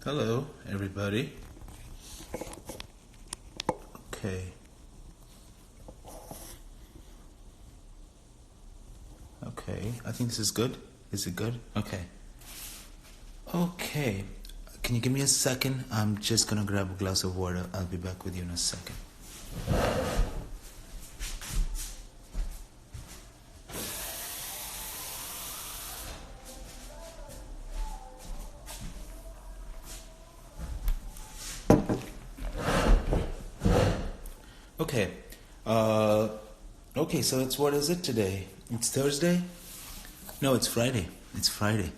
Hello, everybody. Okay. Okay, I think this is good. Is it good? Okay. Okay. Can you give me a second? I'm just gonna grab a glass of water. I'll be back with you in a second. Okay. Okay, so what is it today? It's Thursday? No, it's Friday. It's Friday.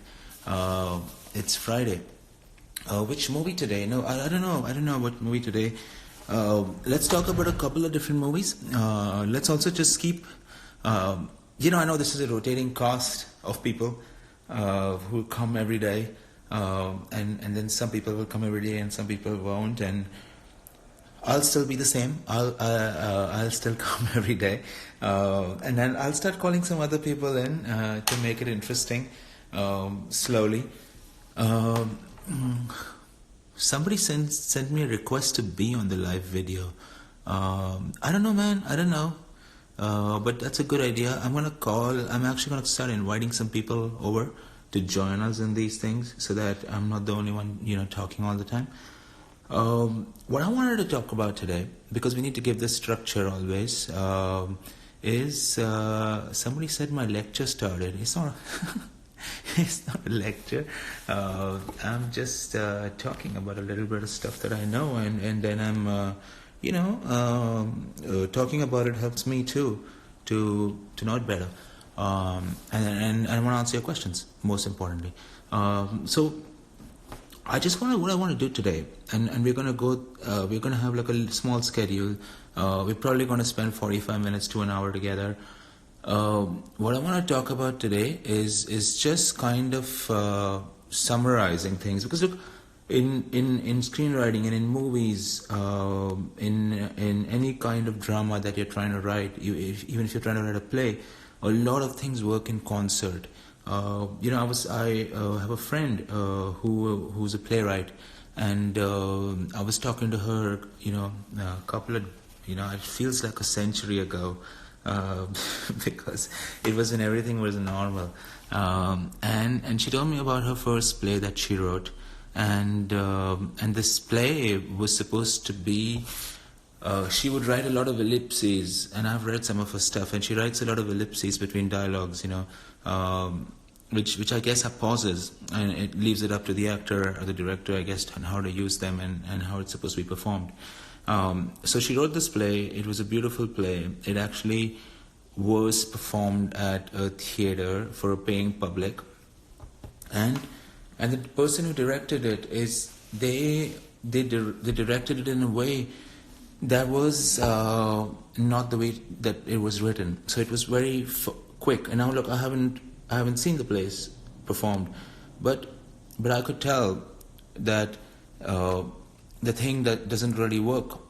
It's Friday. Which movie today? No, I don't know. I don't know what movie today. Let's talk about a couple of different movies. Let's also just keep. I know this is a rotating cast of people who come every day, and then some people will come every day, and some people won't, and I'll still be the same. I'll still come every day, and then I'll start calling some other people in to make it interesting, slowly. Um, Somebody sent me a request to be on the live video. I don't know, man. I don't know, but that's a good idea. I'm actually gonna start inviting some people over to join us in these things, so that I'm not the only one, talking all the time. What I wanted to talk about today, because we need to give this structure always, is somebody said my lecture started. It's not. It's not a lecture. I'm just talking about a little bit of stuff that I know, and then I'm, talking about it helps me too to know it better. And I want to answer your questions, most importantly. So what I want to do today, and we're gonna go, we're gonna have like a small schedule. We're probably gonna spend 45 minutes to an hour together. What I want to talk about today is just kind of summarizing things, because look, in screenwriting and in movies, in any kind of drama that you're trying to write, even if you're trying to write a play, a lot of things work in concert. I have a friend who's a playwright, and I was talking to her, a couple of, it feels like a century ago, because it was when everything was normal, and she told me about her first play that she wrote, and this play was supposed to be. She would write a lot of ellipses, and I've read some of her stuff, and she writes a lot of ellipses between dialogues, which I guess are pauses, and it leaves it up to the actor or the director, I guess, on how to use them and how it's supposed to be performed. So she wrote this play. It was a beautiful play. It actually was performed at a theater for a paying public, and the person who directed it is they directed it in a way that was not the way that it was written. So it was very quick. And now look, I haven't seen the plays performed, but I could tell that the thing that doesn't really work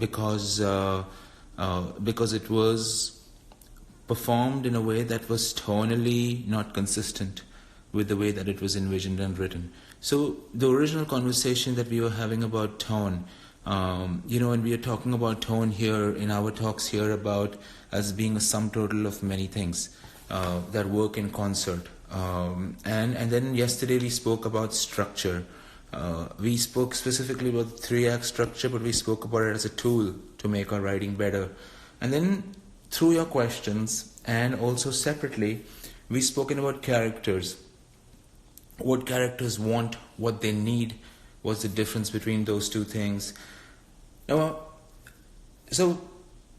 because it was performed in a way that was tonally not consistent with the way that it was envisioned and written. So the original conversation that we were having about tone, and we are talking about tone here in our talks here about as being a sum total of many things that work in concert. And then yesterday we spoke about structure. We spoke specifically about the 3-act structure, but we spoke about it as a tool to make our writing better. And then through your questions and also separately, we've spoken about characters. What characters want, what they need, what's the difference between those two things. Now, so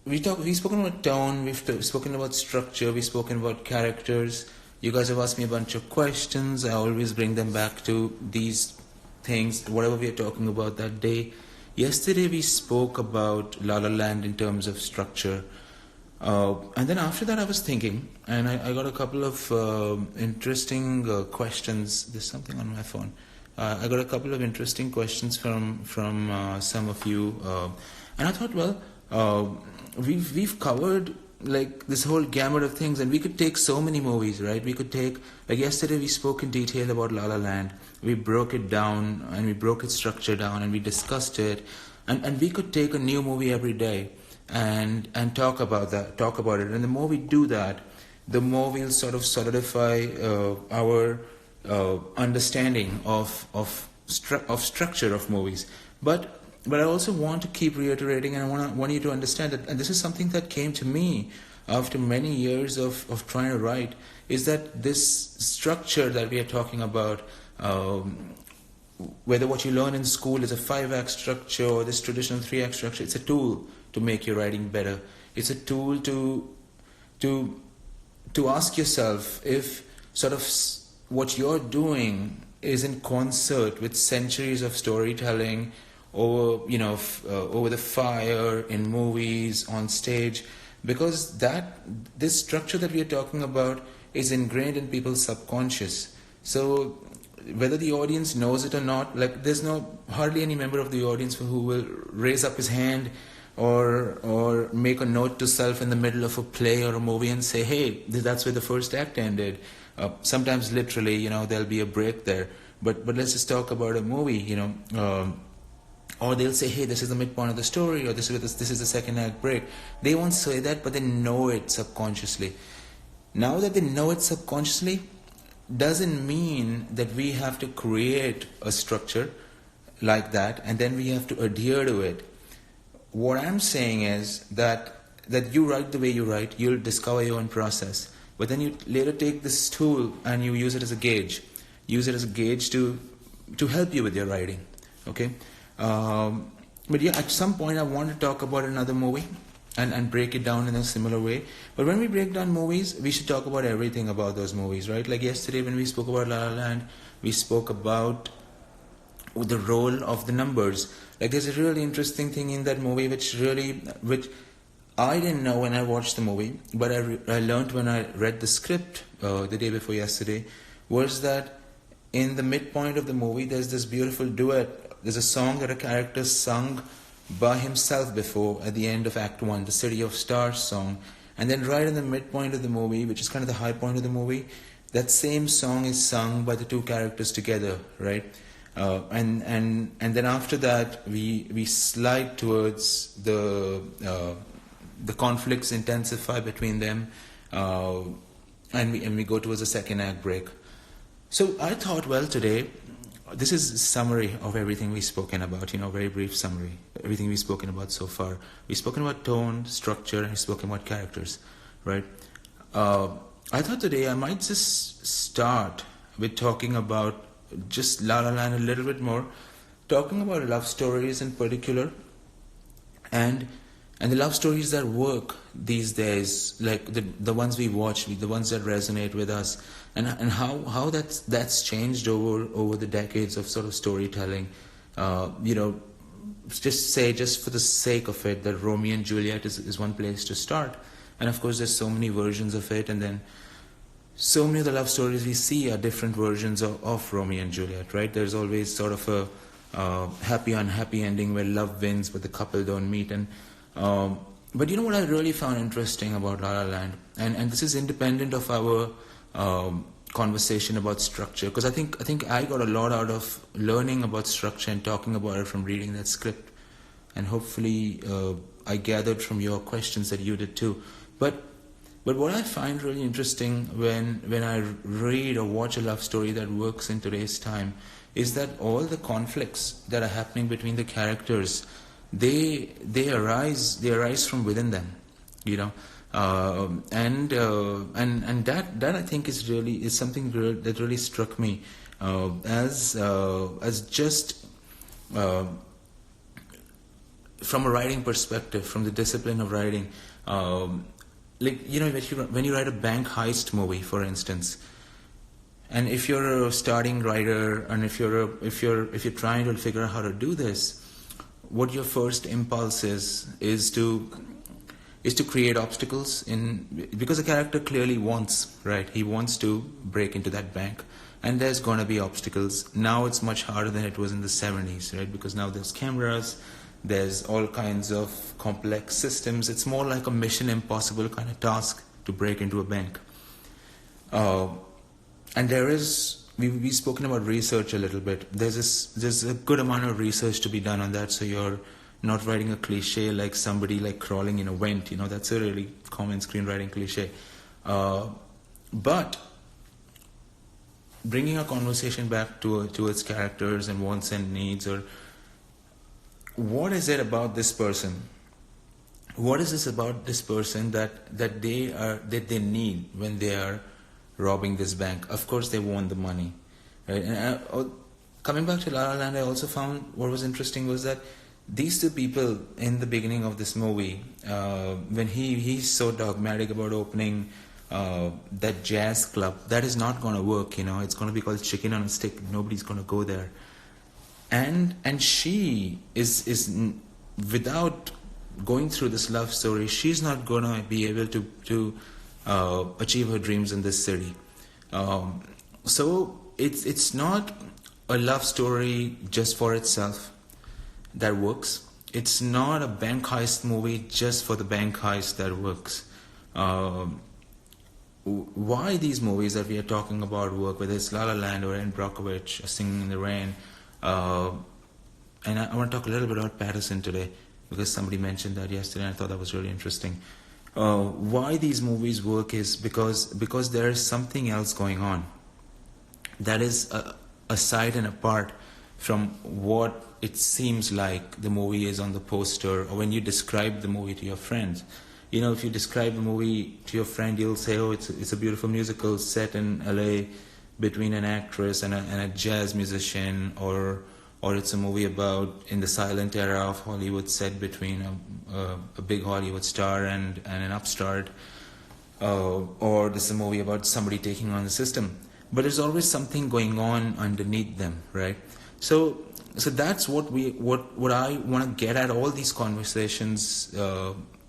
we've spoken about tone, we've spoken about structure, we've spoken about characters. You guys have asked me a bunch of questions. I always bring them back to these things, whatever we are talking about that day. Yesterday we spoke about La La Land in terms of structure. And then after that I was thinking, and I got a couple of interesting questions. There's something on my phone. I got a couple of interesting questions from some of you. And I thought, well, we've covered like this whole gamut of things, and we could take so many movies, right? We could take, like yesterday we spoke in detail about La La Land. We broke it down and we broke its structure down and we discussed it, and we could take a new movie every day and talk about it. And the more we do that, the more we'll sort of solidify our understanding of structure of movies. But I also want to keep reiterating, and I want you to understand that, and this is something that came to me after many years of trying to write, is that this structure that we are talking about, whether what you learn in school is a 5-act structure or this traditional 3-act structure, it's a tool to make your writing better. It's a tool to ask yourself if sort of what you're doing is in concert with centuries of storytelling over the fire, in movies, on stage, because this structure that we are talking about is ingrained in people's subconscious. So whether the audience knows it or not, like there's hardly any member of the audience who will raise up his hand or make a note to self in the middle of a play or a movie and say, hey, that's where the first act ended. Sometimes literally, there'll be a break there. But let's just talk about a movie, or they'll say, hey, this is the midpoint of the story, or this is the second act break. They won't say that, but they know it subconsciously. Now that they know it subconsciously, doesn't mean that we have to create a structure like that and then we have to adhere to it. What I'm saying is that you write the way you write, you'll discover your own process. But then you later take this tool and you use it as a gauge. Use it as a gauge to help you with your writing. Okay? But yeah, at some point I want to talk about another movie and break it down in a similar way. But when we break down movies, we should talk about everything about those movies, right? Like yesterday when we spoke about La La Land, we spoke about the role of the numbers. Like there's a really interesting thing in that movie which I didn't know when I watched the movie, but I learned when I read the script the day before yesterday, was that in the midpoint of the movie there's this beautiful duet. There's a song that a character sung by himself before at the end of Act 1, the City of Stars song. And then right in the midpoint of the movie, which is kind of the high point of the movie, that same song is sung by the two characters together, right? And then after that, we slide towards the conflicts intensify between them, and we go towards the second act break. So I thought, well, today, this is a summary of everything we've spoken about, very brief summary. Everything we've spoken about so far. We've spoken about tone, structure, and we've spoken about characters, right? I thought today I might just start with talking about just La La Land a little bit more, talking about love stories in particular, and the love stories that work these days, like the ones we watch, the ones that resonate with us, and how that's changed over the decades of sort of storytelling. Just for the sake of it, that Romeo and Juliet is one place to start, and of course there's so many versions of it, and then so many of the love stories we see are different versions of Romeo and Juliet, right? There's always sort of a happy unhappy ending where love wins but the couple don't meet. And but you know what I really found interesting about La La Land, and this is independent of our conversation about structure, because I think I got a lot out of learning about structure and talking about it from reading that script, and hopefully I gathered from your questions that you did too. But what I find really interesting when I read or watch a love story that works in today's time is that all the conflicts that are happening between the characters, they arise from within them, and that I think is something that really struck me as just from a writing perspective, from the discipline of writing. When you write a bank heist movie, for instance, and if you're a starting writer, and if you're trying to figure out how to do this, what your first impulse is to create obstacles because the character clearly wants, right? He wants to break into that bank, and there's going to be obstacles. Now it's much harder than it was in the 70s, right? Because now there's cameras, There's all kinds of complex systems. It's more like a Mission Impossible kind of task to break into a bank. And we've spoken about research a little bit. There's a good amount of research to be done on that, so you're not writing a cliche like somebody like crawling in a vent. That's a really common screenwriting cliche. But bringing our conversation back towards characters and wants and needs, or what is it about this person? What is this about this person that they need when they are robbing this bank? Of course, they want the money, right? And coming back to La La Land, I also found what was interesting was that these two people in the beginning of this movie, when he's so dogmatic about opening that jazz club, that is not going to work. It's going to be called Chicken on a Stick. Nobody's going to go there. And she is without going through this love story, she's not going to be able to achieve her dreams in this city. So it's not a love story just for itself that works. It's not a bank heist movie just for the bank heist that works. Why these movies that we are talking about work, whether it's La La Land or Erin Brockovich, Singing in the Rain, and I want to talk a little bit about Patterson today, because somebody mentioned that yesterday and I thought that was really interesting. Why these movies work is because there is something else going on that is aside and apart from what it seems like the movie is on the poster, or when you describe the movie to your friends. If you describe the movie to your friend, you'll say, oh, it's a beautiful musical set in LA between an actress and a jazz musician, or it's a movie about in the silent era of Hollywood set between a big Hollywood star and an upstart, or this is a movie about somebody taking on the system. But there's always something going on underneath them, right? So that's what I want to get at all these conversations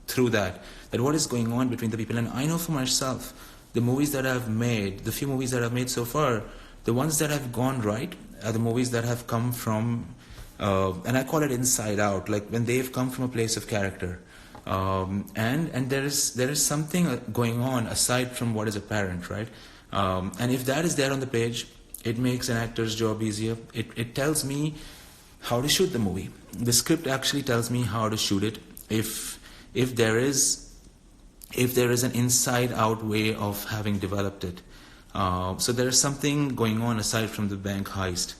through that what is going on between the people. And I know for myself, the movies that I've made, the few movies that I've made so far, the ones that have gone right are the movies that have come from, and I call it inside out, like when they've come from a place of character. And there is something going on aside from what is apparent, right? And if that is there on the page, it makes an actor's job easier. It tells me how to shoot the movie. The script actually tells me how to shoot it. If there is an inside-out way of having developed it. So there is something going on aside from the bank heist.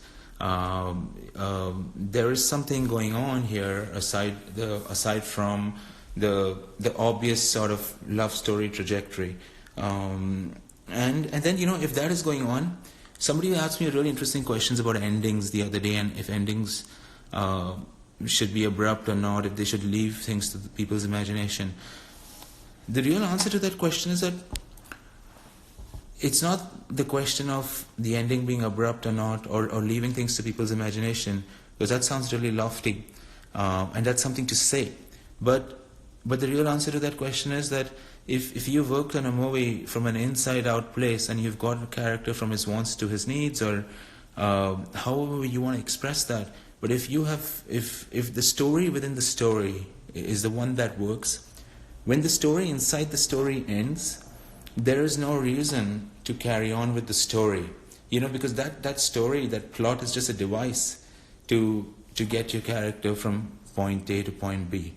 There is something going on here aside from the obvious sort of love story trajectory. And then, if that is going on, somebody asked me really interesting questions about endings the other day, and if endings should be abrupt or not, if they should leave things to the people's imagination. The real answer to that question is that it's not the question of the ending being abrupt or not, or leaving things to people's imagination, because that sounds really lofty, and that's something to say. But the real answer to that question is that if you've worked on a movie from an inside-out place, and you've got a character from his wants to his needs, or however you want to express that, but if the story within the story is the one that works, when the story inside the story ends, there is no reason to carry on with the story, because that story, that plot is just a device to get your character from point A to point B.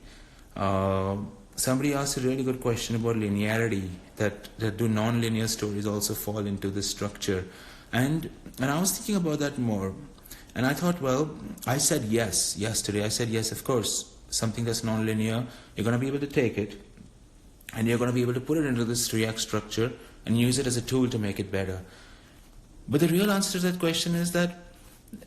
Somebody asked a really good question about linearity, that do non-linear stories also fall into this structure, and I was thinking about that more, and I thought, well, I said yes yesterday. I said yes, of course, something that's non-linear, you're going to be able to take it, and you're going to be able to put it into this 3-act structure and use it as a tool to make it better. But the real answer to that question is that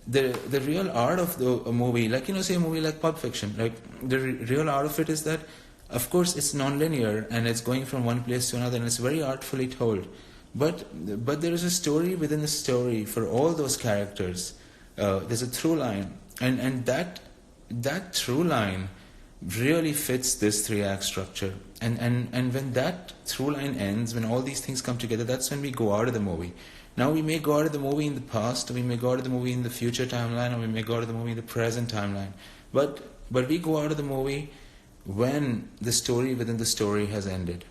the real art of a movie, like, say a movie like Pulp Fiction, like the real art of it is that, of course, it's non-linear and it's going from one place to another, and it's very artfully told. But there is a story within the story for all those characters. There's a through line, and that through line really fits this 3-act structure. And when that through line ends, when all these things come together, that's when we go out of the movie. Now we may go out of the movie in the past, or we may go out of the movie in the future timeline, or we may go out of the movie in the present timeline. But we go out of the movie when the story within the story has ended.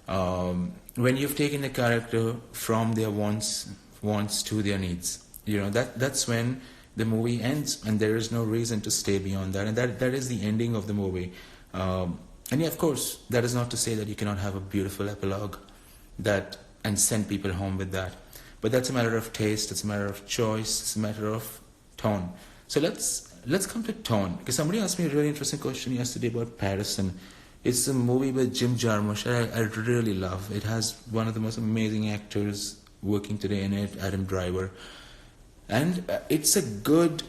When you've taken a character from their wants to their needs, that's when the movie ends, and there is no reason to stay beyond that, and that is the ending of the movie. And yeah, of course, that is not to say that you cannot have a beautiful epilogue and send people home with that. But that's a matter of taste, it's a matter of choice, it's a matter of tone. So let's come to tone, because somebody asked me a really interesting question yesterday about Patterson. It's a movie with Jim Jarmusch I really love. It has one of the most amazing actors working today in it, Adam Driver. And it's a good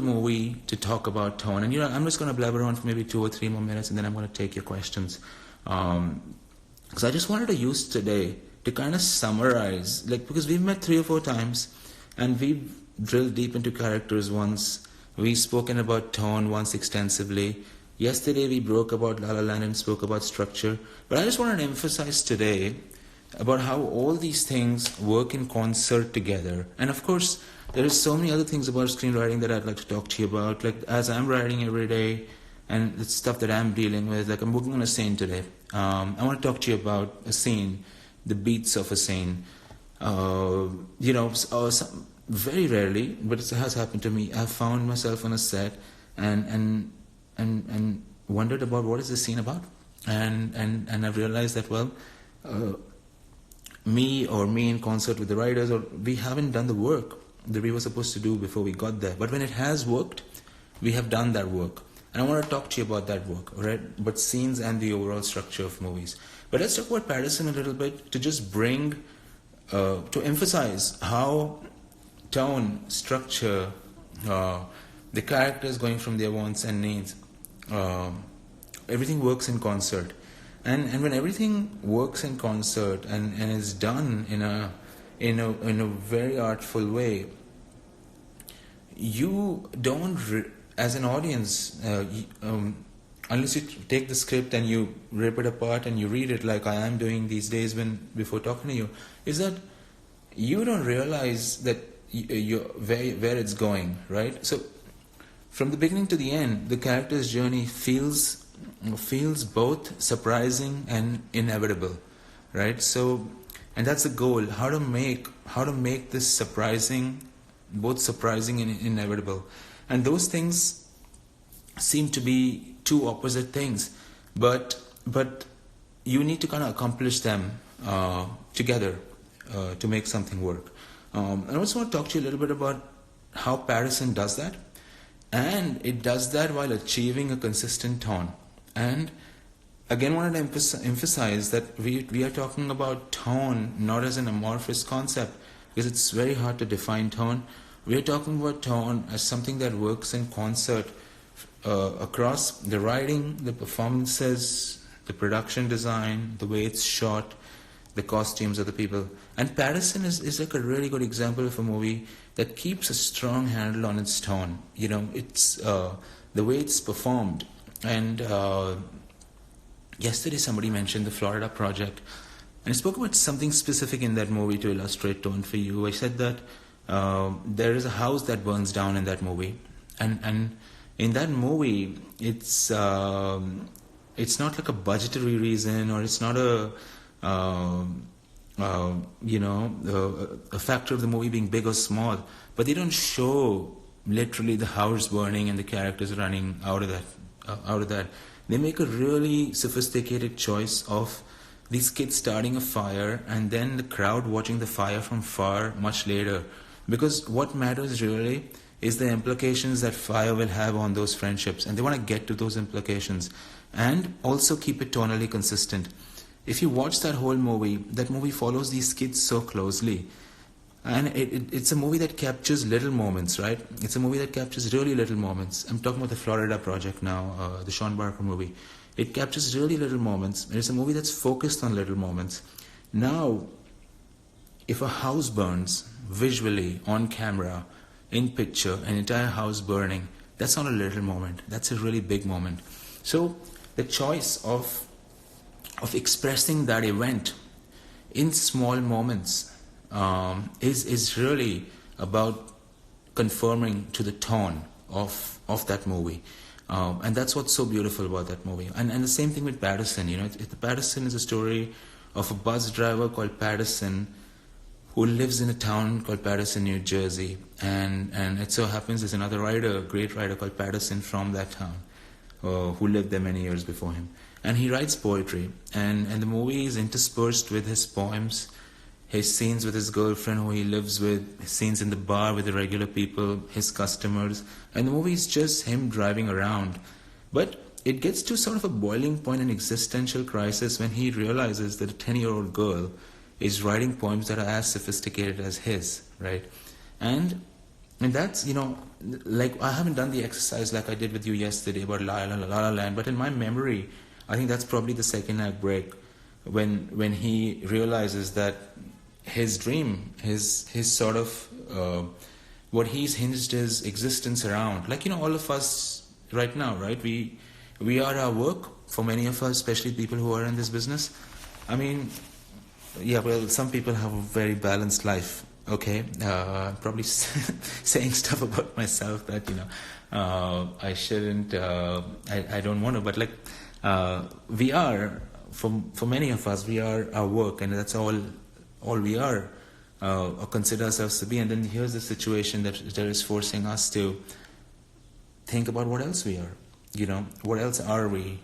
movie to talk about tone. And I'm just going to blabber on for maybe 2 or 3 more minutes, and then I'm going to take your questions. Because I just wanted to use today to kind of summarize, because we've met 3 or 4 times, and we've drilled deep into characters once. We've spoken about tone once extensively. Yesterday we broke about La La Land and spoke about structure. But I just wanted to emphasize today about how all these things work in concert together. And of course, there is so many other things about screenwriting that I'd like to talk to you about. Like, as I'm writing every day, and the stuff that I'm dealing with, like I'm working on a scene today. I want to talk to you about a scene, the beats of a scene. Very rarely, but it has happened to me, I've found myself on a set and wondered about what is this scene about. And I've realized that, me in concert with the writers, we haven't done the work that we were supposed to do before we got there. But when it has worked, we have done that work. And I want to talk to you about that work, right? But scenes and the overall structure of movies. But let's talk about Patterson a little bit to just bring, to emphasize how tone, structure, the characters going from their wants and needs, everything works in concert. And when everything works in concert and is done in a very artful way, you don't, as an audience, unless you take the script and you rip it apart and you read it like I am doing these days before talking to you, is that you don't realize that where it's going, right? So from the beginning to the end, the character's journey feels both surprising and inevitable, right? So, and that's the goal: how to make this surprising, both surprising and inevitable. And those things seem to be two opposite things, but you need to kind of accomplish them together to make something work. I also want to talk to you a little bit about how Patterson does that, and it does that while achieving a consistent tone. And again, wanted to emphasize that we are talking about tone not as an amorphous concept, because it's very hard to define tone. We are talking about tone as something that works in concert across the writing, the performances, the production design, the way it's shot, the costumes of the people. And Patterson is like a really good example of a movie that keeps a strong handle on its tone. It's the way it's performed. And yesterday somebody mentioned the Florida Project, and I spoke about something specific in that movie to illustrate tone for you. I said that there is a house that burns down in that movie, and in that movie it's not like a budgetary reason, or it's not a factor of the movie being big or small, but they don't show literally the house burning and the characters running out of that. They make a really sophisticated choice of these kids starting a fire and then the crowd watching the fire from far much later, because what matters really is the implications that fire will have on those friendships, and they want to get to those implications and also keep it tonally consistent. If you watch that whole movie, that movie follows these kids so closely. And it's a movie that captures little moments, right? It's a movie that captures really little moments. I'm talking about the Florida Project now, the Sean Barker movie. It captures really little moments. It's a movie that's focused on little moments. Now, if a house burns visually, on camera, in picture, an entire house burning, that's not a little moment. That's a really big moment. So the choice of expressing that event in small moments is really about conforming to the tone of that movie. And that's what's so beautiful about that movie. And the same thing with Patterson. Patterson is a story of a bus driver called Patterson who lives in a town called Patterson, New Jersey. And it so happens there's another writer, a great writer called Patterson from that town, who lived there many years before him. And he writes poetry. And the movie is interspersed with his poems, his scenes with his girlfriend who he lives with, his scenes in the bar with the regular people, his customers. And the movie is just him driving around. But it gets to sort of a boiling point, an existential crisis, when he realizes that a 10-year-old girl is writing poems that are as sophisticated as his, right? And that's, like, I haven't done the exercise like I did with you yesterday about La La Land, but in my memory, I think that's probably the second act break, when he realizes that his dream, his sort of, what he's hinged his existence around, like, all of us right now, right? We are our work, for many of us, especially people who are in this business. I mean, yeah, well, some people have a very balanced life, okay? Probably saying stuff about myself that, I shouldn't, I don't want to, but like, we are, for many of us, we are our work, and that's all we are, or consider ourselves to be. And then here's the situation that is forcing us to think about what else we are. What else are we?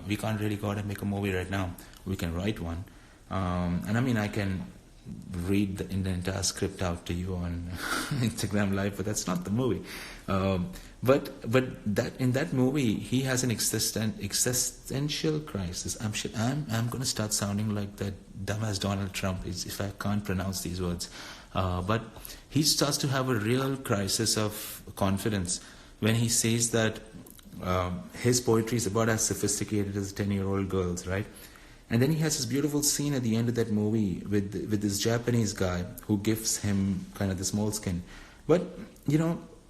We can't really go out and make a movie right now. We can write one. And I mean, I can read the entire script out to you on Instagram Live, but that's not the movie. But that in that movie, he has an existential crisis. I'm going to start sounding like that dumbass Donald Trump if I can't pronounce these words. But he starts to have a real crisis of confidence when he says that his poetry is about as sophisticated as 10-year-old girls, right? And then he has this beautiful scene at the end of that movie with this Japanese guy who gives him kind of this moleskin. But,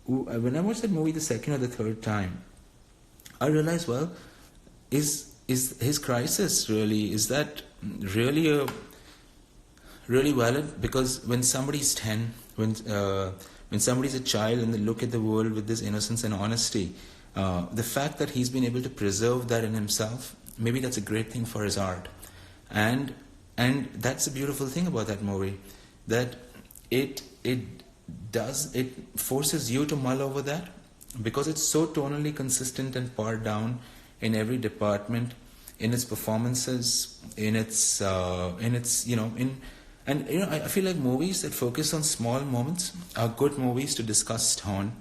when I watched that movie the second or the third time, I realized, well, is his crisis is that really really valid? Because when somebody's 10, when somebody's a child and they look at the world with this innocence and honesty, the fact that he's been able to preserve that in himself, maybe that's a great thing for his art. And that's the beautiful thing about that movie, that it forces you to mull over that, because it's so tonally consistent and pared down in every department, in its performances, I feel like movies that focus on small moments are good movies to discuss tone,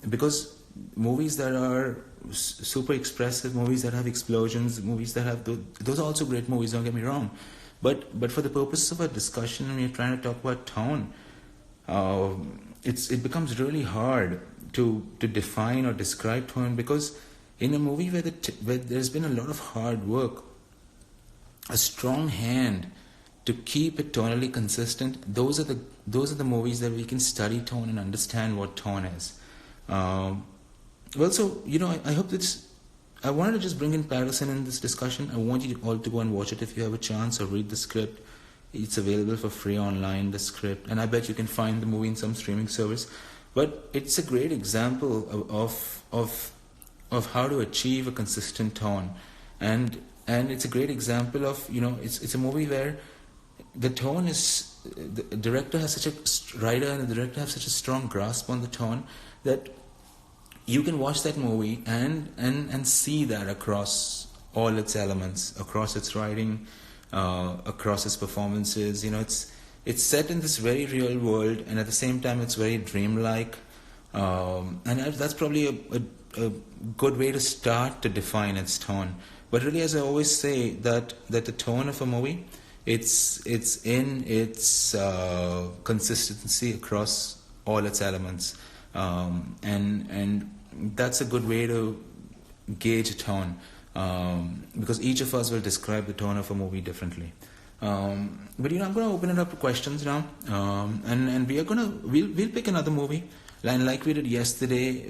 because movies that are super expressive, movies that have explosions, movies that have those are also great movies, don't get me wrong, but for the purpose of a discussion, when you're trying to talk about tone, it becomes really hard to define or describe tone, because in a movie where there's been a lot of hard work, a strong hand to keep it tonally consistent, those are the movies that we can study tone and understand what tone is. Well, so, I hope I wanted to just bring in Patterson in this discussion. I want you all to go and watch it if you have a chance, or read the script. It's available for free online, the script, and I bet you can find the movie in some streaming service. But it's a great example of how to achieve a consistent tone, and it's a great example of, it's a movie where the tone is, the director has writer and the director have such a strong grasp on the tone that you can watch that movie and see that across all its elements, across its writing, across its performances. It's set in this very real world, and at the same time it's very dreamlike. And that's probably a good way to start to define its tone. But really, as I always say, that the tone of a movie, it's in its consistency across all its elements, and that's a good way to gauge a tone, because each of us will describe the tone of a movie differently. But I'm going to open it up to questions now, and we'll pick another movie, and like we did yesterday,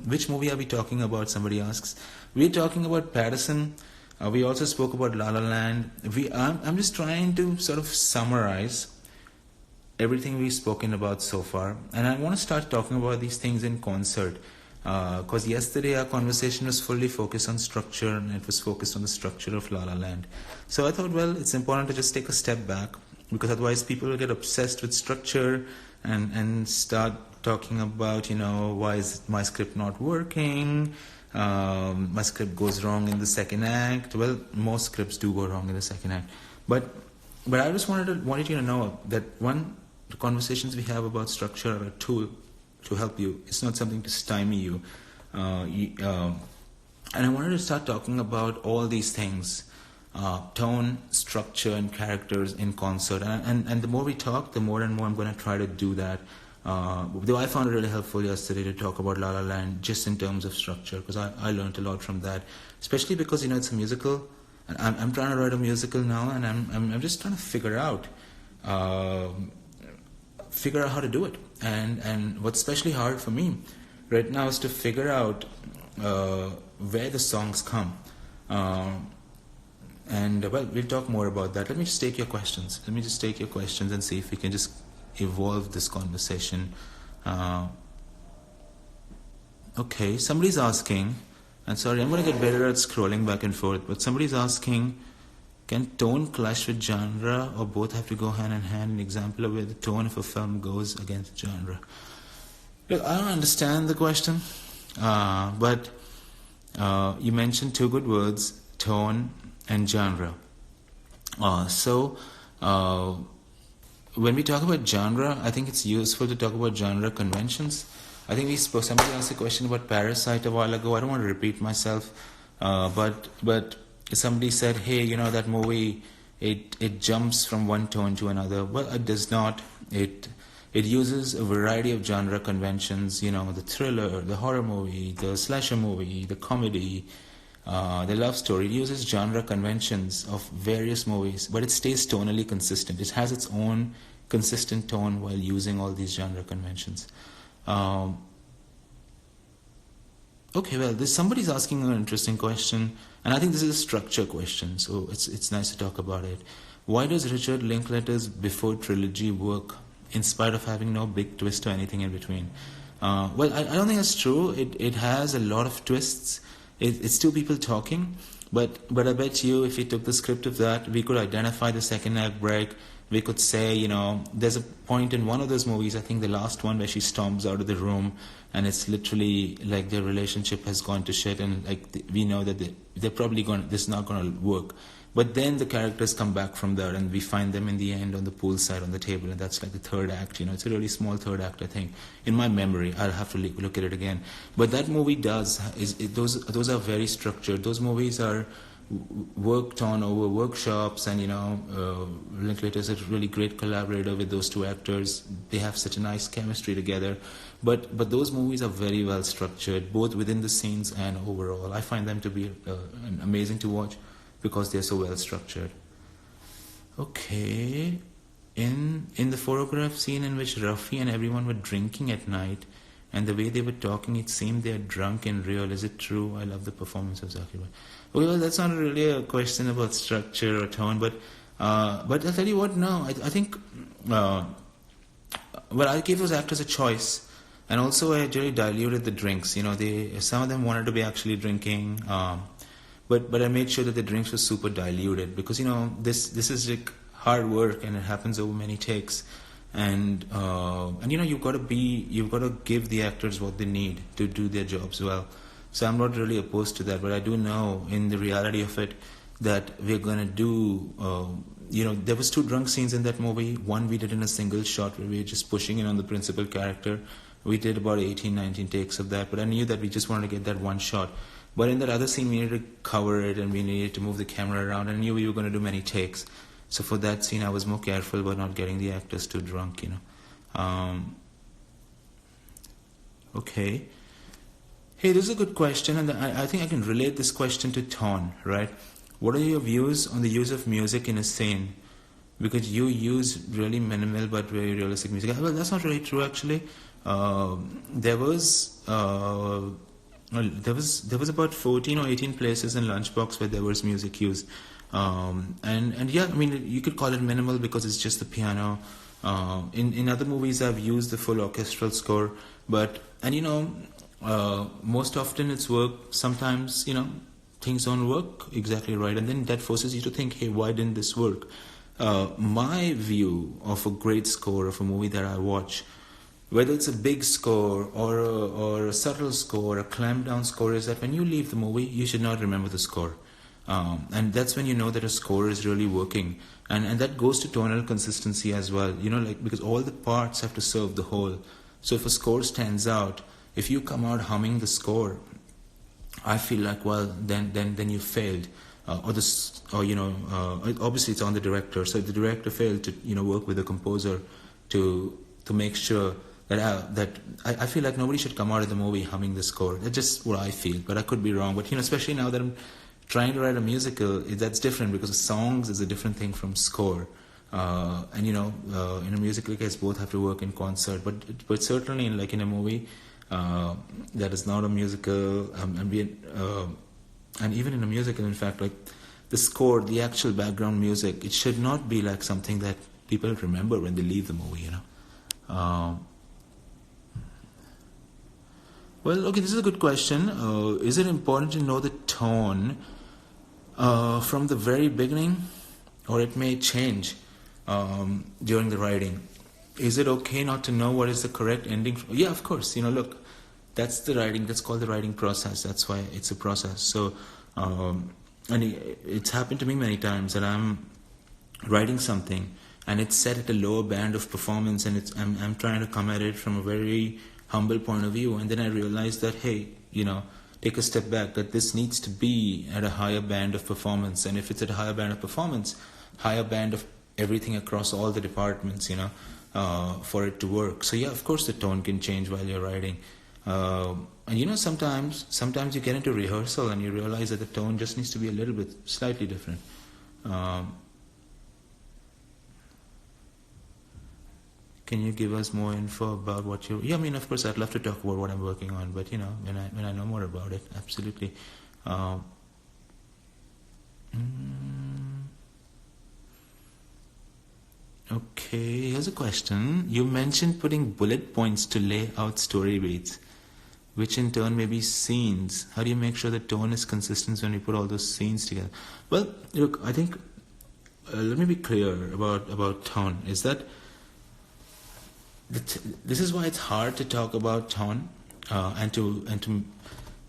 which movie are we talking about? Somebody asks. We're talking about Patterson. We also spoke about La La Land. I'm just trying to sort of summarize everything we've spoken about so far, and I want to start talking about these things in concert. Because yesterday our conversation was fully focused on structure, and it was focused on the structure of La La Land. So I thought, well, it's important to just take a step back, because otherwise people will get obsessed with structure and start talking about, why is my script not working? My script goes wrong in the second act. Well, most scripts do go wrong in the second act, but I just wanted you to know that the conversations we have about structure are a tool to help you. It's not something to stymie you. And I wanted to start talking about all these things: tone, structure, and characters in concert. And the more we talk, the more and more I'm going to try to do that. Though I found it really helpful yesterday to talk about La La Land just in terms of structure, because I learned a lot from that, especially because it's a musical. And I'm trying to write a musical now, and I'm just trying to figure out how to do it. And what's especially hard for me right now is to figure out where the songs come. And we'll talk more about that. Let me just take your questions. And see if we can just evolve this conversation. Okay, somebody's asking, and sorry, I'm going to get better at scrolling back and forth, but somebody's asking, can tone clash with genre, or both have to go hand in hand? An example of where the tone of a film goes against genre. Look, I don't understand the question, but you mentioned two good words, tone and genre. When we talk about genre, I think it's useful to talk about genre conventions. I think somebody asked a question about Parasite a while ago. I don't want to repeat myself, but somebody said, hey, that movie, it jumps from one tone to another. Well, it does not. It uses a variety of genre conventions, the thriller, the horror movie, the slasher movie, the comedy, the love story. It uses genre conventions of various movies, but it stays tonally consistent. It has its own consistent tone while using all these genre conventions. Okay, well, somebody's asking an interesting question, and I think this is a structure question, so it's nice to talk about it. Why does Richard Linklater's Before trilogy work in spite of having no big twist or anything in between? Well, I don't think that's true. It has a lot of twists. It's two people talking, but I bet you if we took the script of that, we could identify the second act break. We could say, there's a point in one of those movies, I think the last one, where she storms out of the room, and it's literally like their relationship has gone to shit, and we know that they're probably this is not going to work. But then the characters come back from there, and we find them in the end on the poolside on the table, and that's like the third act. It's a really small third act, I think, in my memory. I'll have to look at it again. But that movie those are very structured. Those movies are worked on over workshops, and Linklater is a really great collaborator with those two actors. They have such a nice chemistry together. But those movies are very well structured, both within the scenes and overall. I find them to be amazing to watch, because they're so well structured. Okay. In the photograph scene in which Rafi and everyone were drinking at night, and the way they were talking, it seemed they are drunk in real. Is it true? I love the performance of Zakir. Well, that's not really a question about structure or tone, but I'll tell you what, no, I think, I gave those actors a choice, and also I really diluted the drinks. Some of them wanted to be actually drinking, but I made sure that the drinks were super diluted, because this is like hard work, and it happens over many takes, and you've got to give the actors what they need to do their jobs well. So I'm not really opposed to that, but I do know in the reality of it that we're gonna do. There was 2 drunk scenes in that movie. One we did in a single shot where we were just pushing in on the principal character. We did about 18, 19 takes of that, but I knew that we just wanted to get that one shot. But in that other scene, we needed to cover it, and we needed to move the camera around, and I knew we were going to do many takes. So for that scene, I was more careful about not getting the actors too drunk, Okay. Hey, this is a good question, and I think I can relate this question to tone, right? What are your views on the use of music in a scene? Because you use really minimal but very realistic music. Well, that's not really true, actually. There was about 14 or 18 places in Lunchbox where there was music used. And yeah, I mean, you could call it minimal because it's just the piano In other movies, I've used the full orchestral score, but and most often it's work. Sometimes things don't work exactly right, and then that forces you to think, hey, why didn't this work? My view of a great score of a movie that I watch, whether it's a big score or a subtle score, a clamped down score, is that when you leave the movie, you should not remember the score. And that's when you know that a score is really working. And that goes to tonal consistency as well, because all the parts have to serve the whole. So if a score stands out, if you come out humming the score, I feel like, well, then you failed. Obviously it's on the director. So if the director failed to, work with the composer to make sure that I feel like nobody should come out of the movie humming the score. That's just what I feel, but I could be wrong. But especially now that I'm trying to write a musical, that's different because songs is a different thing from score. In a musical case, both have to work in concert. But certainly in a movie that is not a musical, and even in a musical, in fact, like the score, the actual background music, it should not be like something that people remember when they leave the movie. Well, okay, this is a good question. Is it important to know the tone from the very beginning, or it may change during the writing? Is it okay not to know what is the correct ending? Yeah, of course. Look, that's the writing. That's called the writing process. That's why it's a process. So, and it's happened to me many times that I'm writing something and it's set at a lower band of performance, and I'm trying to come at it from a very humble point of view, and then I realize that, hey, take a step back, that this needs to be at a higher band of performance. And if it's at a higher band of performance, higher band of everything across all the departments, for it to work. So yeah, of course the tone can change while you're writing. And sometimes you get into rehearsal and you realize that the tone just needs to be a little bit slightly different. Can you give us more info about what you? Yeah, of course, I'd love to talk about what I'm working on, but when I know more about it, absolutely. Okay, here's a question. You mentioned putting bullet points to lay out story beats, which in turn may be scenes. How do you make sure the tone is consistent when you put all those scenes together? Well, look, I think let me be clear about tone. Is that this is why it's hard to talk about tone and to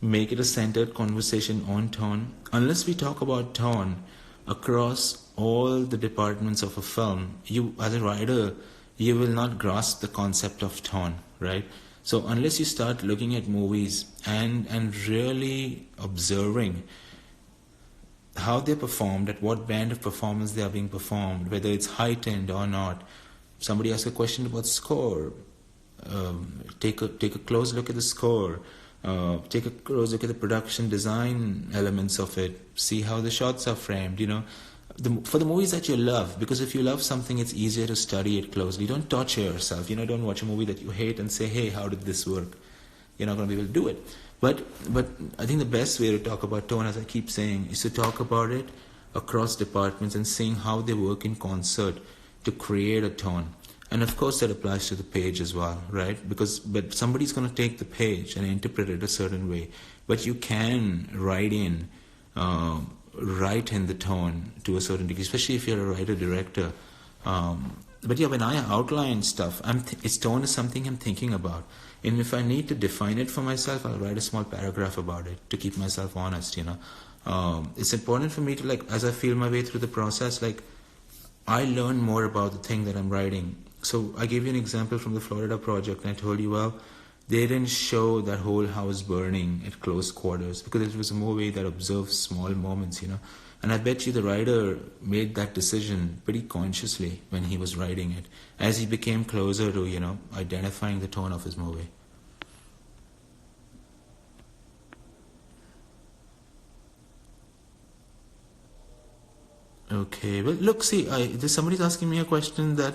make it a centered conversation on tone, unless we talk about tone across all the departments of a film. You, as a writer, you will not grasp the concept of tone, right? So unless you start looking at movies and really observing how they're performed, at what band of performance they are being performed, whether it's heightened or not. Somebody asked a question about score. Take a close look at the score. Take a close look at the production design elements of it. See how the shots are framed. For the movies that you love, because if you love something, it's easier to study it closely. Don't torture yourself. Don't watch a movie that you hate and say, "Hey, how did this work?" You're not going to be able to do it. But I think the best way to talk about tone, as I keep saying, is to talk about it across departments and seeing how they work in concert to create a tone. And of course that applies to the page as well, right? But somebody's going to take the page and interpret it a certain way. But you can write in the tone to a certain degree, especially if you're a writer-director. But yeah, when I outline stuff, its tone is something I'm thinking about. And if I need to define it for myself, I'll write a small paragraph about it to keep myself honest, It's important for me to, as I feel my way through the process, I learn more about the thing that I'm writing. So I gave you an example from the Florida project, and I told you, well, they didn't show that whole house burning at close quarters because it was a movie that observes small moments, And I bet you the writer made that decision pretty consciously when he was writing it, as he became closer to, identifying the tone of his movie. Okay, well, look, see, somebody's asking me a question that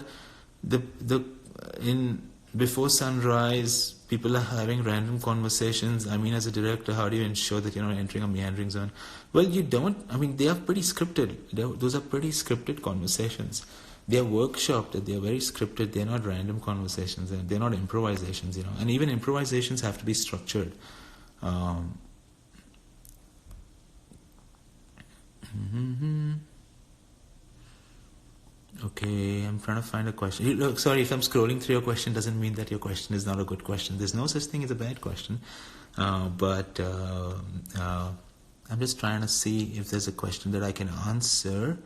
in Before Sunrise, people are having random conversations. As a director, how do you ensure that you're not entering a meandering zone? Well, you don't. They are pretty scripted. Those are pretty scripted conversations. they're workshopped, they're very scripted, they're not random conversations, and they're not improvisations, and even improvisations have to be structured. Um, okay, I'm trying to find a question. Look, sorry, if I'm scrolling through your question, doesn't mean that your question is not a good question. There's no such thing as a bad question, but I'm just trying to see if there's a question that I can answer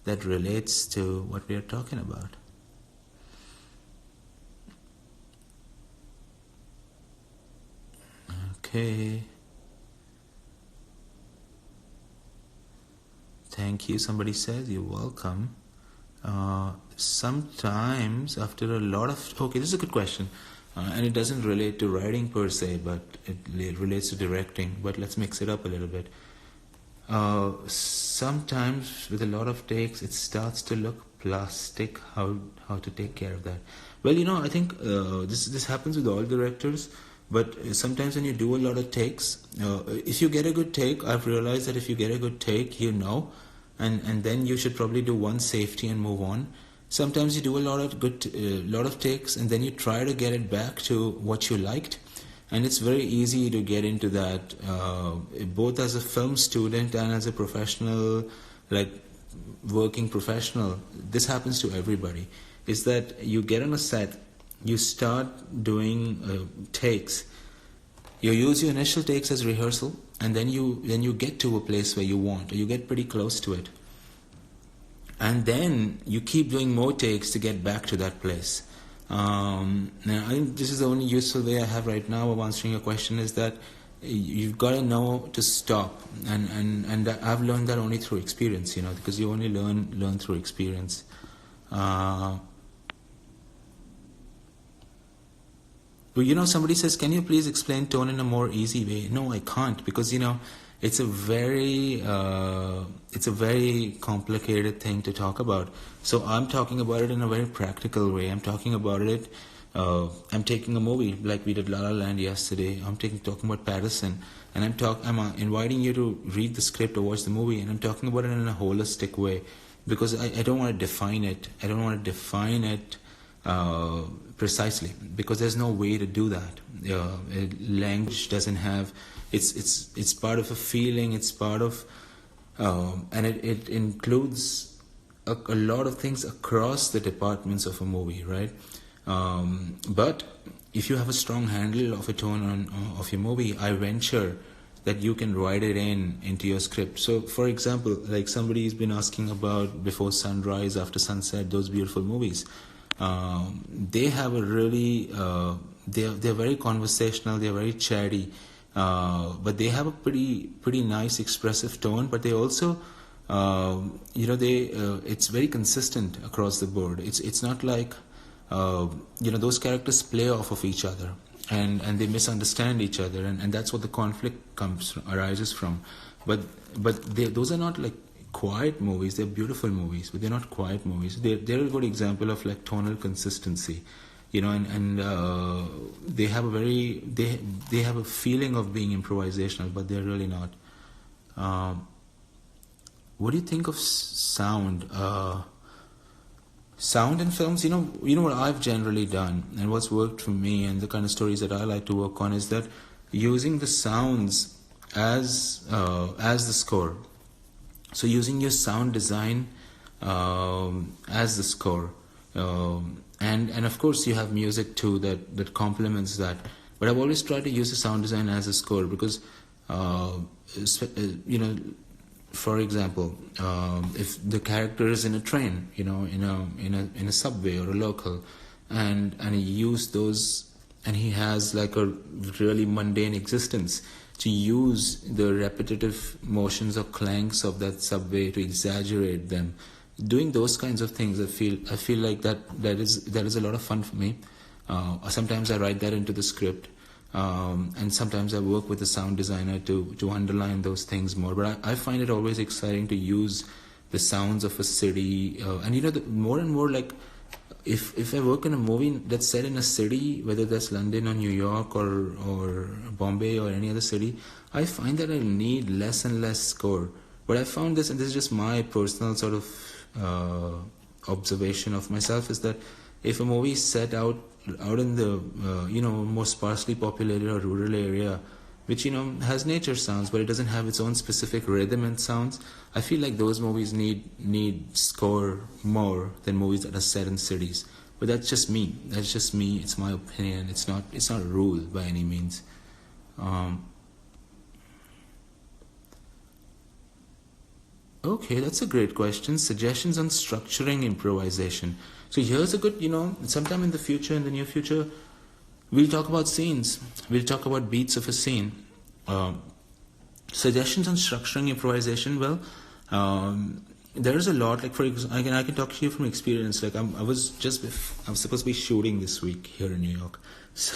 that relates to what we are talking about. Okay. Thank you. Somebody says you're welcome. Sometimes after a lot of... Okay, this is a good question. And it doesn't relate to writing per se, but it relates to directing. But let's mix it up a little bit. Sometimes with a lot of takes, it starts to look plastic. How to take care of that? Well, I think this happens with all directors. But sometimes when you do a lot of takes, if you get a good take, I've realized that if you get a good take, and then you should probably do one safety and move on. Sometimes you do a lot of takes, and then you try to get it back to what you liked. And it's very easy to get into that, both as a film student and as a professional, like working professional. This happens to everybody. Is that you get on a set, you start doing takes. You use your initial takes as rehearsal, and then you get to a place where you want, or you get pretty close to it. And then you keep doing more takes to get back to that place. Now, I think this is the only useful way I have right now of answering your question, is that you've got to know to stop. And I've learned that only through experience, because you only learn through experience. But somebody says, can you please explain tone in a more easy way? No, I can't, because it's a very complicated thing to talk about. So I'm talking about it in a very practical way. I'm talking about it. I'm taking a movie like we did La La Land yesterday. I'm talking about Patterson, and I'm inviting you to read the script or watch the movie, and I'm talking about it in a holistic way, because I don't want to define it. I don't want to define it precisely, because there's no way to do that. Language doesn't have... It's part of a feeling. It's part of... and it includes a lot of things across the departments of a movie, right? But if you have a strong handle of a tone of your movie, I venture that you can write it into your script. So, for example, like somebody's been asking about Before Sunrise, After Sunset, those beautiful movies. They have a really... they're very conversational, they're very chatty, but they have a pretty nice expressive tone, but they also... it's very consistent across the board. It's not like... those characters play off of each other, and they misunderstand each other, and that's what the conflict arises from. But those are not like quiet movies. They're beautiful movies, but they're not quiet movies. They're a good example of like tonal consistency, and they have a very they have a feeling of being improvisational, but they're really not. What do you think of sound? Sound in films, you know what I've generally done, and what's worked for me, and the kind of stories that I like to work on, is that using the sounds as the score. So using your sound design as the score, and of course you have music too that complements that. But I've always tried to use the sound design as a score because, for example, if the character is in a train, in a subway or a local, and he used those, and he has like a really mundane existence, to use the repetitive motions or clanks of that subway to exaggerate them, doing those kinds of things, I feel like that is a lot of fun for me. Sometimes I write that into the script. And sometimes I work with a sound designer to underline those things more. But I find it always exciting to use the sounds of a city. And more and more, like, if I work in a movie that's set in a city, whether that's London or New York or Bombay or any other city, I find that I need less and less score. But I found this, and this is just my personal sort of observation of myself is that if a movie is set out in the more sparsely populated or rural area, which has nature sounds, but it doesn't have its own specific rhythm and sounds, I feel like those movies need score more than movies that are set in cities. But that's just me. It's my opinion. It's not a rule by any means. Okay, that's a great question. Suggestions on structuring improvisation. So here's a good, sometime in the near future, we'll talk about scenes. We'll talk about beats of a scene. Suggestions on structuring improvisation. Well, there's a lot. Like, for example, I can talk to you from experience. Like, I'm supposed to be shooting this week here in New York, so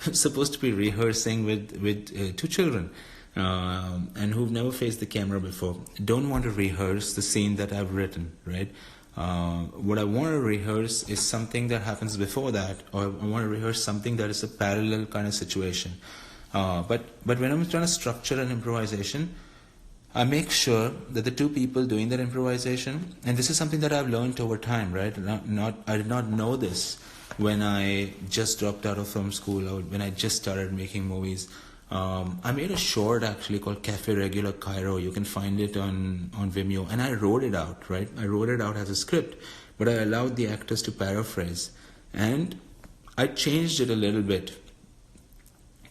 I'm supposed to be rehearsing with two children, and who've never faced the camera before. Don't want to rehearse the scene that I've written, right? What I want to rehearse is something that happens before that, or I want to rehearse something that is a parallel kind of situation. But when I'm trying to structure an improvisation, I make sure that the two people doing that improvisation, and this is something that I've learned over time, right? I did not know this when I just dropped out of film school or when I just started making movies. I made a short actually called Cafe Regular Cairo. You can find it on Vimeo, and I wrote it out, right? I wrote it out as a script, but I allowed the actors to paraphrase, and I changed it a little bit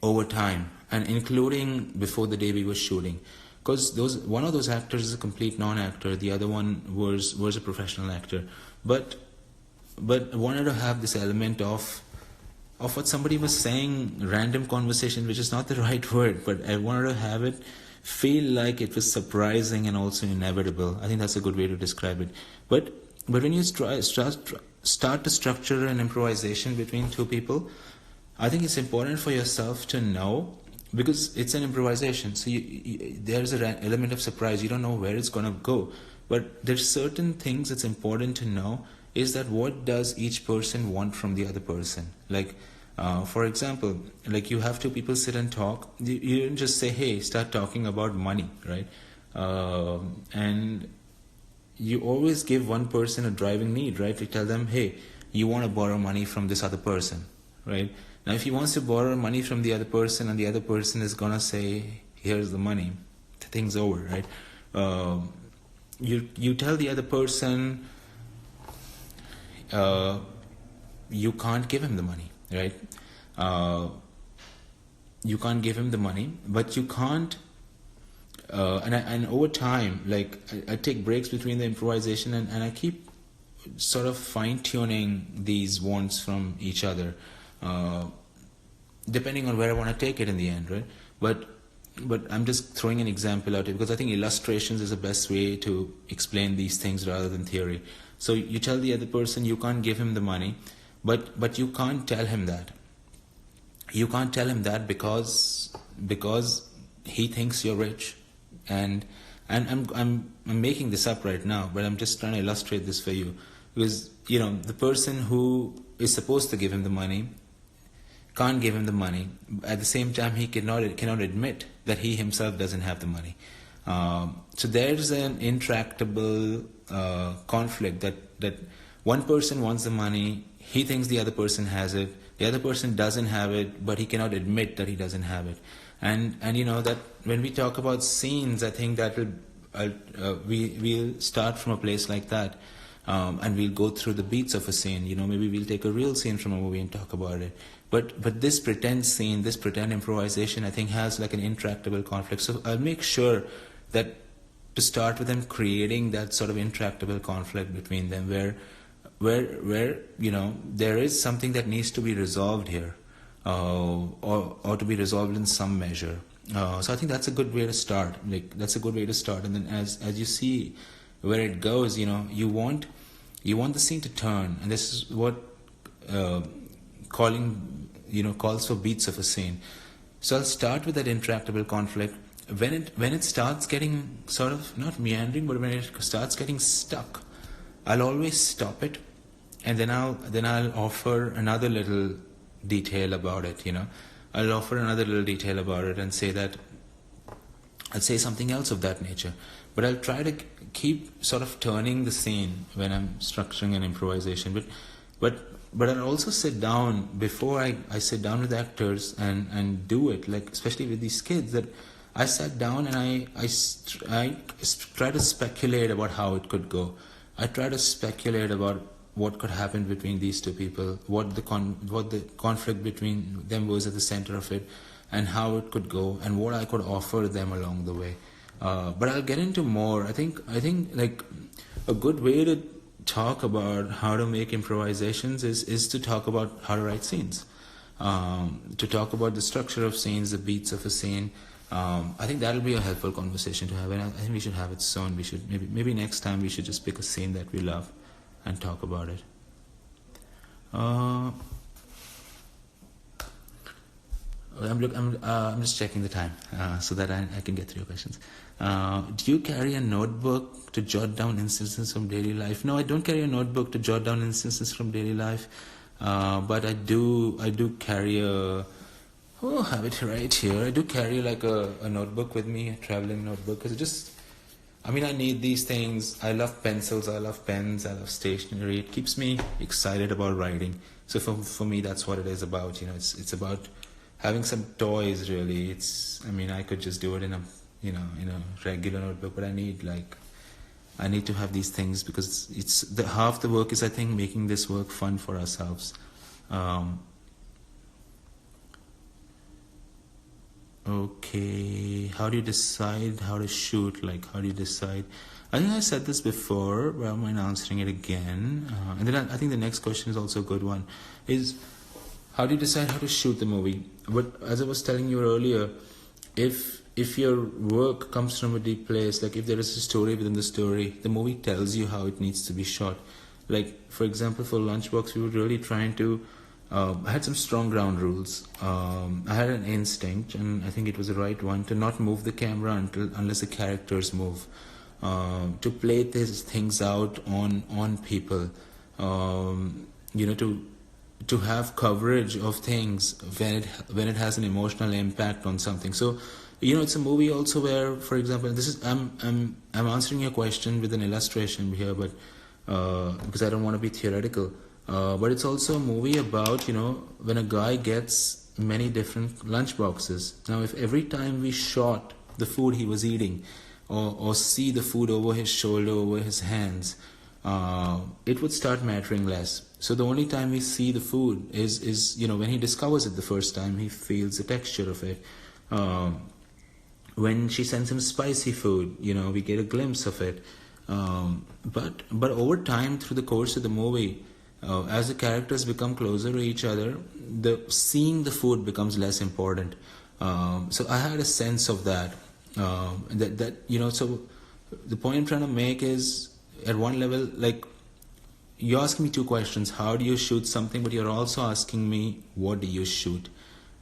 over time, and including before the day we were shooting. Because one of those actors is a complete non-actor, the other one was a professional actor, but I wanted to have this element of what somebody was saying, random conversation, which is not the right word, but I wanted to have it feel like it was surprising and also inevitable. I think that's a good way to describe it. But when you start to structure an improvisation between two people, I think it's important for yourself to know, because it's an improvisation, so there's an element of surprise. You don't know where it's going to go, but there's certain things that's important to know, is that what does each person want from the other person. Like, for example, like you have two people sit and talk. You don't just say, hey, start talking about money, right? And you always give one person a driving need, right? You tell them, hey, you want to borrow money from this other person, right? Now, if he wants to borrow money from the other person and the other person is going to say, here's the money, the thing's over, right? You tell the other person, you can't give him the money, right? You can't give him the money, but you can't, and over time, like I take breaks between the improvisation and I keep sort of fine-tuning these wants from each other, depending on where I want to take it in the end, right? But I'm just throwing an example out here because I think illustrations is the best way to explain these things rather than theory. So you tell the other person you can't give him the money, but you can't tell him that. You can't tell him that because he thinks you're rich, and I'm making this up right now, but I'm just trying to illustrate this for you, because the person who is supposed to give him the money can't give him the money. At the same time, he cannot admit that he himself doesn't have the money. So there's an intractable conflict that one person wants the money, he thinks the other person has it, the other person doesn't have it, but he cannot admit that he doesn't have it. And that when we talk about scenes, I think that we'll start from a place like that, and we'll go through the beats of a scene. Maybe we'll take a real scene from a movie and talk about it. But this pretend scene, this pretend improvisation, I think has like an intractable conflict. So I'll make sure that to start with them creating that sort of intractable conflict between them, where there is something that needs to be resolved here, or to be resolved in some measure. So I think that's a good way to start. That's a good way to start, and then as you see where it goes, you want the scene to turn, and this is what calls for beats of a scene. So I'll start with that intractable conflict. When it starts getting sort of not meandering, but when it starts getting stuck, I'll always stop it, and then I'll offer another little detail about it. I'll offer another little detail about it and say that I'll say something else of that nature. But I'll try to keep sort of turning the scene when I'm structuring an improvisation. But I'll also sit down before I sit down with actors and do it, like especially with these kids, that I sat down and I try to speculate about how it could go. I try to speculate about what could happen between these two people, what the conflict between them was at the center of it, and how it could go, and what I could offer them along the way. But I'll get into more. I think like a good way to talk about how to make improvisations is to talk about how to write scenes, to talk about the structure of scenes, the beats of a scene. I think that'll be a helpful conversation to have, and I think we should have it soon. We should maybe next time we should just pick a scene that we love and talk about it. I'm just checking the time so that I can get through your questions. Do you carry a notebook to jot down instances from daily life? No, I don't carry a notebook to jot down instances from daily life, but I do carry a. Oh, I have it right here. I do carry like a notebook with me, a traveling notebook, because I need these things. I love pencils, I love pens, I love stationery. It keeps me excited about writing. So for me, that's what it is about. It's about having some toys, really. I could just do it in a regular notebook, but I need to have these things, because half the work is, I think, making this work fun for ourselves. Okay, how do you decide how to shoot? How do you decide? I think I said this before, but I don't mind answering it again. And then I think the next question is also a good one. Is how do you decide how to shoot the movie? But as I was telling you earlier, if your work comes from a deep place, like if there is a story within the story, the movie tells you how it needs to be shot. Like, for example, for Lunchbox, we were really trying to I had some strong ground rules. I had an instinct, and I think it was the right one, to not move the camera unless the characters move. To play these things out on people. To have coverage of things when it has an emotional impact on something. So, it's a movie also where, for example, I'm answering your question with an illustration here, but because I don't want to be theoretical. But it's also a movie about, when a guy gets many different lunch boxes. Now, if every time we shot the food he was eating, or see the food over his shoulder, over his hands, it would start mattering less. So the only time we see the food is when he discovers it the first time, he feels the texture of it. When she sends him spicy food, we get a glimpse of it. But over time, through the course of the movie, as the characters become closer to each other, seeing the food becomes less important. So I had a sense of that. So the point I'm trying to make is, at one level, like, you ask me two questions: how do you shoot something? But you're also asking me, what do you shoot,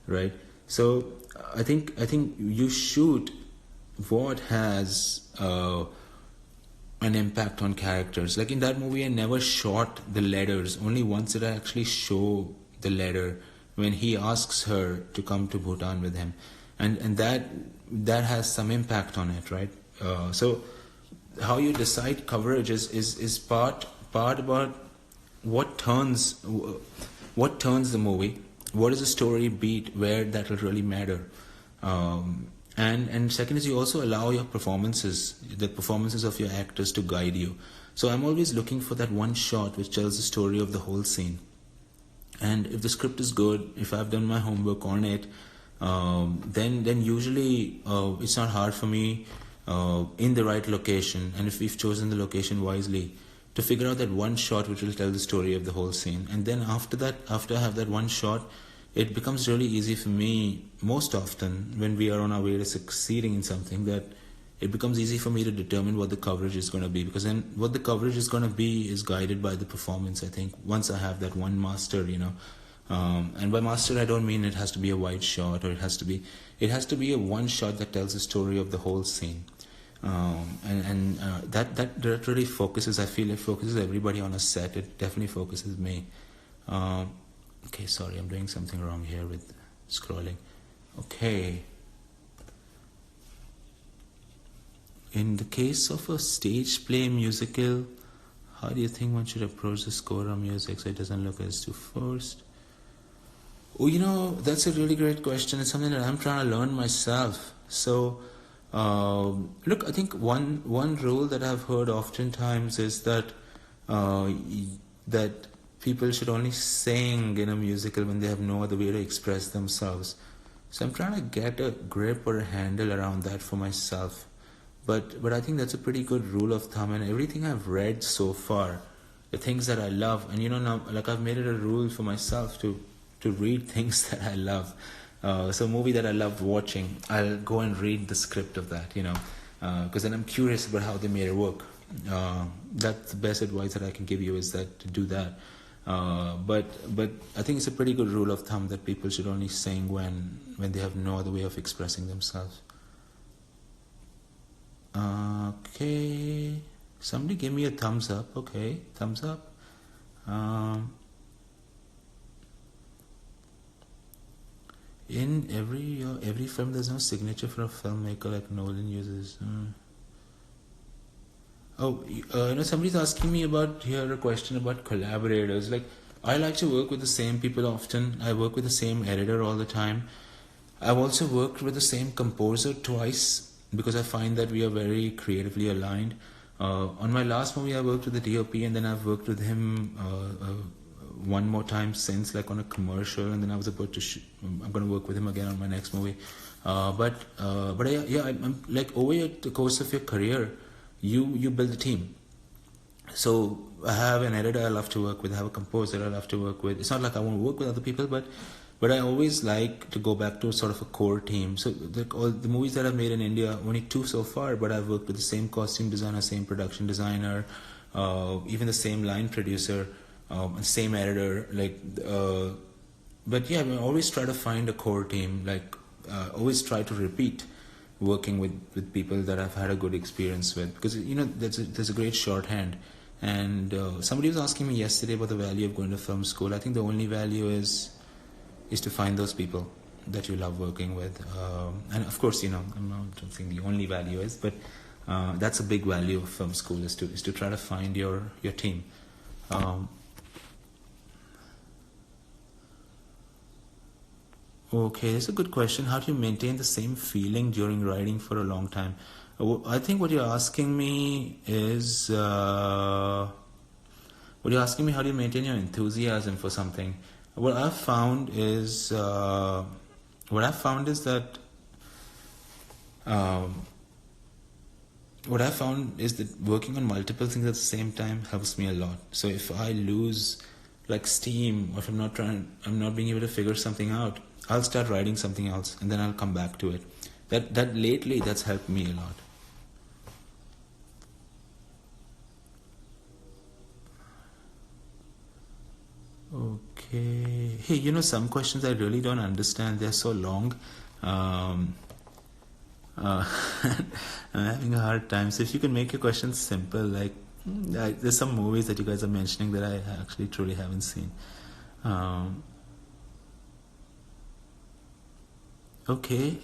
right? So I think you shoot what has an impact on characters. Like in that movie, I never shot the letters. Only once did I actually show the letter, when he asks her to come to Bhutan with him, and that has some impact on it, right? So how you decide coverage is part about what turns the movie, what is the story beat where that will really matter. And second is, you also allow your the performances of your actors to guide you. So I'm always looking for that one shot which tells the story of the whole scene. And if the script is good, if I've done my homework on it, then usually it's not hard for me, in the right location, and if we've chosen the location wisely, to figure out that one shot which will tell the story of the whole scene. And then after I have that one shot, it becomes really easy for me, most often when we are on our way to succeeding in something, that it becomes easy for me to determine what the coverage is going to be, because then what the coverage is going to be is guided by the performance, I think, once I have that one master, and by master I don't mean it has to be a wide shot, or it has to be a one shot that tells the story of the whole scene. That really focuses, I feel it focuses everybody on a set. It definitely focuses me. Okay, sorry, I'm doing something wrong here with scrolling. Okay. In the case of a stage play musical, how do you think one should approach the score or music so it doesn't look as too forced? Oh, that's a really great question. It's something that I'm trying to learn myself. So, look, I think one rule that I've heard oftentimes is that that people should only sing in a musical when they have no other way to express themselves. So I'm trying to get a grip or a handle around that for myself. But I think that's a pretty good rule of thumb, and everything I've read so far, the things that I love, and now, like, I've made it a rule for myself to read things that I love. So a movie that I love watching, I'll go and read the script of that, because then I'm curious about how they made it work. That's the best advice that I can give you, is that to do that. But I think it's a pretty good rule of thumb that people should only sing when they have no other way of expressing themselves. Okay, somebody give me a thumbs up. Okay, thumbs up. In every film, there's no signature for a filmmaker like Nolan uses. Somebody's asking me about here a question about collaborators. Like, I like to work with the same people often. I work with the same editor all the time. I've also worked with the same composer twice because I find that we are very creatively aligned. On my last movie, I worked with the DOP, and then I've worked with him one more time since, like on a commercial, and then I was about to I'm going to work with him again on my next movie. I'm like, over the course of your career, you build a team. So I have an editor I love to work with, I have a composer I love to work with. It's not like I won't work with other people, but I always like to go back to sort of a core team. So all the movies that I've made in India, only 2 so far, but I've worked with the same costume designer, same production designer, even the same line producer, same editor. But yeah, I always try to find a core team. Like, always try to repeat working with people that I've had a good experience with, because there's a great shorthand. And somebody was asking me yesterday about the value of going to film school. I think the only value is to find those people that you love working with, and of course, I don't think the only value is, but that's a big value of film school, is to try to find your team. Okay, that's a good question. How do you maintain the same feeling during writing for a long time? I think what you're asking me is, how do you maintain your enthusiasm for something? What I've found is that working on multiple things at the same time helps me a lot. So if I lose like steam, or if I'm not being able to figure something out, I'll start writing something else, and then I'll come back to it. That lately, that's helped me a lot. Okay. Hey, some questions I really don't understand. They're so long. I'm having a hard time. So if you can make your questions simple, like there's some movies that you guys are mentioning that I actually truly haven't seen. Okay.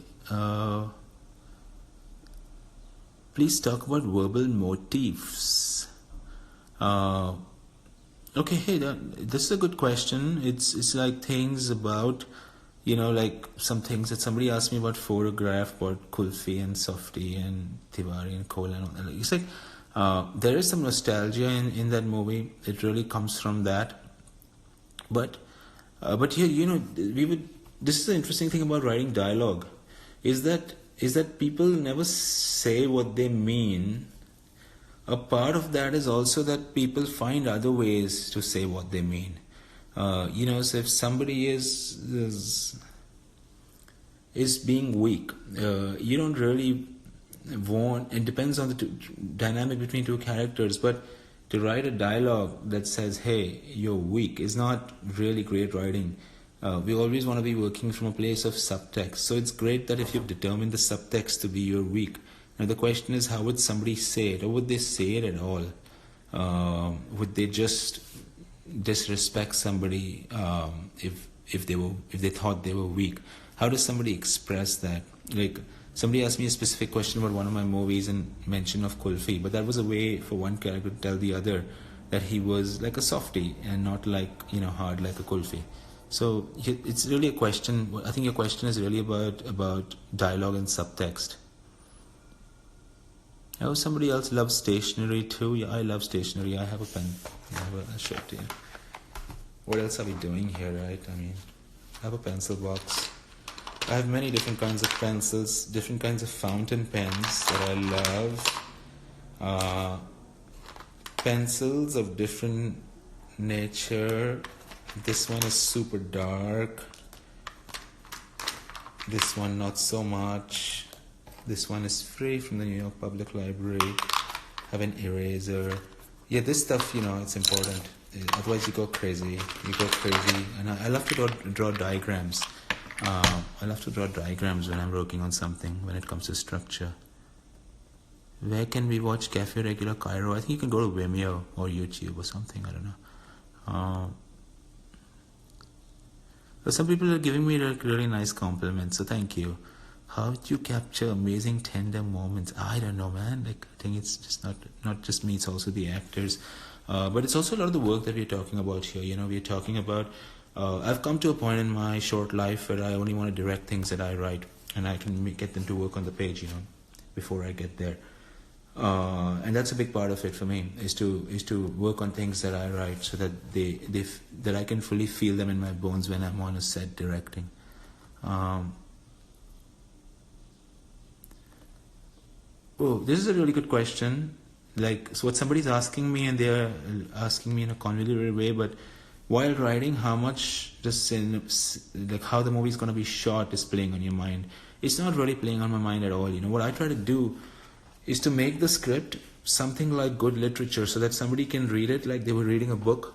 Please talk about verbal motifs. Okay, hey, this is a good question. It's like things about, like some things that somebody asked me about Photograph, about Kulfi and Softy and Tiwari and Kola and all that. It's like there is some nostalgia in that movie. It really comes from that. But here, this is the interesting thing about writing dialogue, is that people never say what they mean. A part of that is also that people find other ways to say what they mean. So if somebody is being weak, you don't really want. It depends on the dynamic between two characters, but to write a dialogue that says, "Hey, you're weak," is not really great writing. We always want to be working from a place of subtext. So it's great that if you've determined the subtext to be you're weak. Now the question is, how would somebody say it, or would they say it at all? Would they just disrespect somebody if they thought they were weak? How does somebody express that? Like, Somebody asked me a specific question about one of my movies and mention of Kulfi, but that was a way for one character to tell the other that he was like a softie and not like, hard like a Kulfi. So it's really a question. I think your question is really about dialogue and subtext. Oh, somebody else loves stationery too. Yeah, I love stationery. I have a pen. I'll show it to you. What else are we doing here, right? I mean, I have a pencil box. I have many different kinds of pencils, different kinds of fountain pens that I love. Pencils of different nature. This one is super dark. This one not so much. This one is free from the New York Public Library. Have an eraser. Yeah, this stuff, it's important. Otherwise you go crazy. And I love to draw diagrams. I love to draw diagrams when I'm working on something, when it comes to structure. Where can we watch Cafe Regular Cairo? I think you can go to Vimeo or YouTube or something. I don't know. But some people are giving me really nice compliments, so thank you. How do you capture amazing tender moments? I don't know, man. I think it's just not just me, it's also the actors. But it's also a lot of the work that we're talking about here. We're talking about, I've come to a point in my short life where I only want to direct things that I write, and I can get them to work on the page, before I get there. And that's a big part of it for me, is to work on things that I write, so that that I can fully feel them in my bones when I'm on a set directing. Oh, this is a really good question. So what somebody's asking me, and they're asking me in a convoluted way, but while writing, how much how the movie is going to be shot is playing on your mind. It's not really playing on my mind at all. What I try to do is to make the script something like good literature, so that somebody can read it like they were reading a book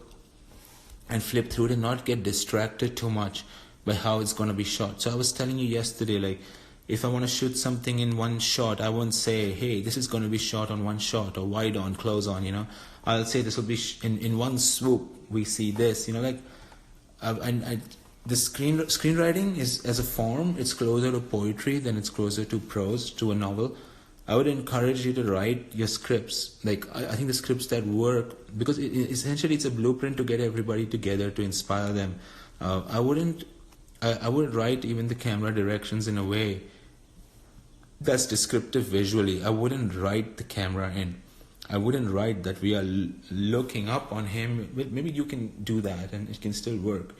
and flip through it and not get distracted too much by how it's going to be shot. So I was telling you yesterday, if I want to shoot something in one shot, I won't say, hey, this is going to be shot on one shot, or wide on, close on, I'll say this will be in one swoop, we see this, the screenwriting is, as a form, it's closer to poetry than it's closer to prose, to a novel. I would encourage you to write your scripts. I think the scripts that work, because essentially it's a blueprint to get everybody together, to inspire them. I would write even the camera directions in a way that's descriptive visually. I wouldn't write the camera in. I wouldn't write that we are looking up on him. Maybe you can do that and it can still work.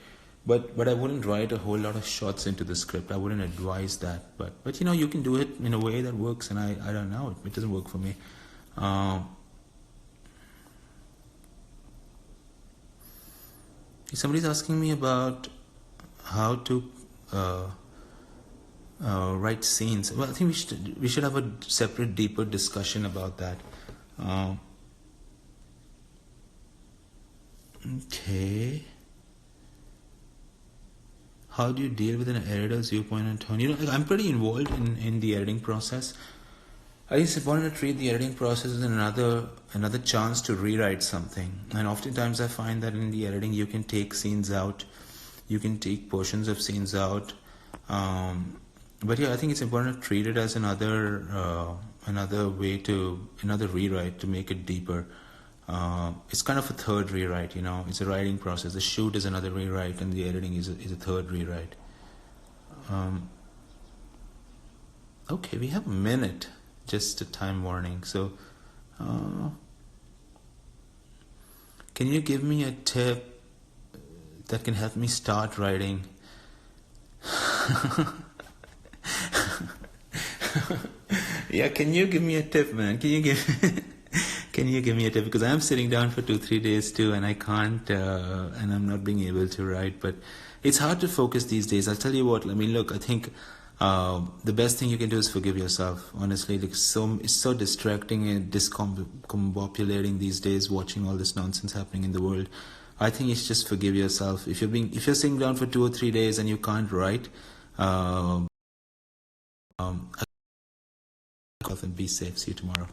But I wouldn't write a whole lot of shots into the script. I wouldn't advise that. But you can do it in a way that works, and I don't know. It doesn't work for me. Somebody's asking me about how to write scenes. Well, I think we should have a separate, deeper discussion about that. Okay. How do you deal with an editor's viewpoint and tone? I'm pretty involved in the editing process. I think it's important to treat the editing process as another chance to rewrite something. And oftentimes I find that in the editing you can take scenes out, you can take portions of scenes out. But yeah, I think it's important to treat it as another rewrite to make it deeper. It's kind of a third rewrite, it's a writing process. The shoot is another rewrite, and the editing is a third rewrite. Okay, we have a minute, just a time warning. So, can you give me a tip that can help me start writing? Yeah, can you give me a tip, man? Can you give me a tip? Because I'm sitting down for 2-3 days too, and I can't, and I'm not being able to write. But it's hard to focus these days. I'll tell you what. Look, I think the best thing you can do is forgive yourself. Honestly, it's so distracting and discombobulating these days, watching all this nonsense happening in the world. I think it's just forgive yourself. If you're sitting down for 2 or 3 days and you can't write, and be safe. See you tomorrow.